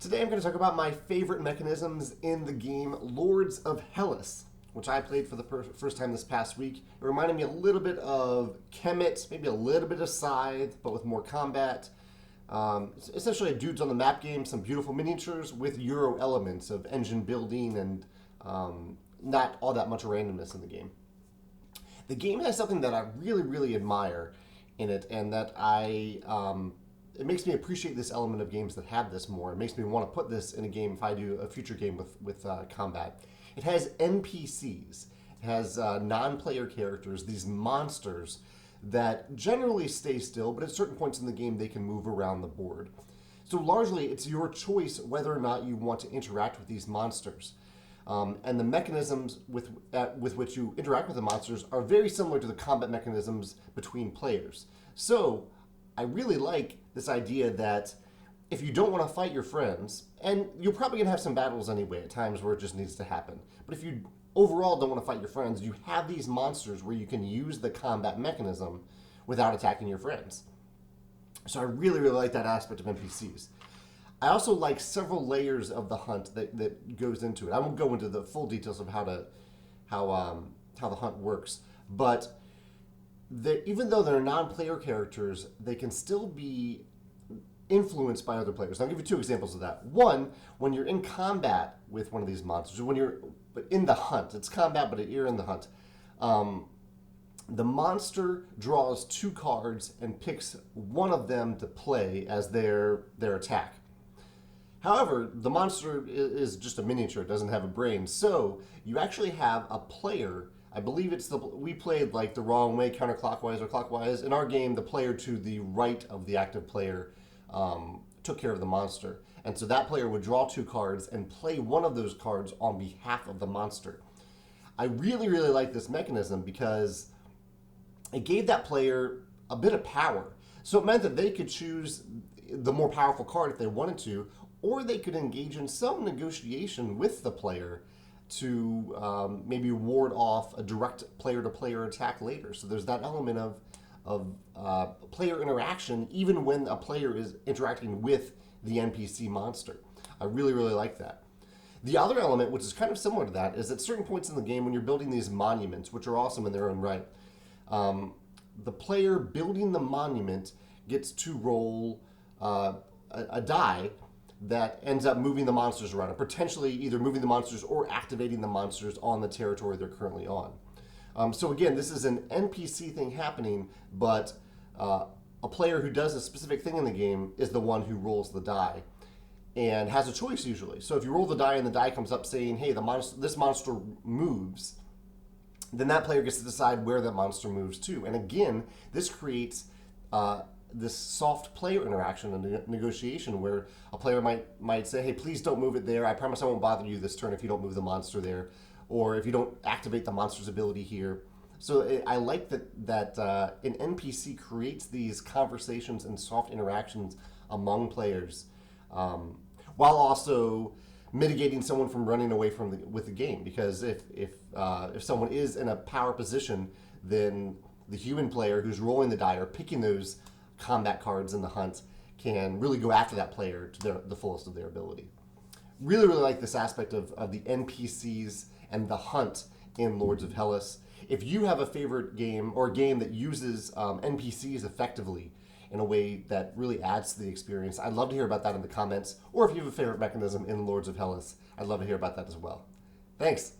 Today I'm going to talk about my favorite mechanisms in the game Lords of Hellas, which I played for the first time this past week. It reminded me a little bit of Kemet, maybe a little bit of Scythe, but with more combat. Essentially a dudes on the map game, some beautiful miniatures with Euro elements of engine building and not all that much randomness in the game. The game has something that I really admire in it, and that it makes me appreciate this element of games that have this more. It makes me want to put this in a game if I do a future game with combat. It has NPCs. It has non-player characters, these monsters that generally stay still, but at certain points in the game they can move around the board. So largely it's your choice whether or not you want to interact with these monsters. And the mechanisms with which you interact with the monsters are very similar to the combat mechanisms between players. So I really like this idea that if you don't want to fight your friends, and you're probably going to have some battles anyway at times where it just needs to happen, but if you overall don't want to fight your friends, you have these monsters where you can use the combat mechanism without attacking your friends. So I really like that aspect of NPCs. I also like several layers of the hunt that goes into it. I won't go into the full details of how the hunt works, but even though they're non-player characters, they can still be influenced by other players. I'll give you two examples of that. One, when you're in combat with one of these monsters, or when you're in the hunt, it's combat, but you're in the hunt. The monster draws two cards and picks one of them to play as their attack. However, the monster is just a miniature, it doesn't have a brain, so you actually have a player. I believe we played like the wrong way, counterclockwise or clockwise. In our game, the player to the right of the active player took care of the monster. And so that player would draw two cards and play one of those cards on behalf of the monster. I really like this mechanism because it gave that player a bit of power. So it meant that they could choose the more powerful card if they wanted to, or they could engage in some negotiation with the player to maybe ward off a direct player-to-player attack later. So there's that element of player interaction even when a player is interacting with the NPC monster. I really like that. The other element, which is kind of similar to that, is at certain points in the game when you're building these monuments, which are awesome in their own right, the player building the monument gets to roll a die that ends up moving the monsters around, and potentially either moving the monsters or activating the monsters on the territory they're currently on. So again, this is an NPC thing happening, but a player who does a specific thing in the game is the one who rolls the die and has a choice usually. So if you roll the die and the die comes up saying, hey, this monster moves, then that player gets to decide where that monster moves to. And again, this creates this soft player interaction and negotiation where a player might say, hey, please don't move it there. I promise I won't bother you this turn if you don't move the monster there, or if you don't activate the monster's ability here. So I like that an NPC creates these conversations and soft interactions among players, while also mitigating someone from running away with the game. Because if someone is in a power position, then the human player who's rolling the die or picking those combat cards in the hunt can really go after that player to the fullest of their ability. Really like this aspect of the NPCs and the hunt in Lords of Hellas. If you have a favorite game or a game that uses NPCs effectively in a way that really adds to the experience, I'd love to hear about that in the comments. Or if you have a favorite mechanism in Lords of Hellas, I'd love to hear about that as well. Thanks.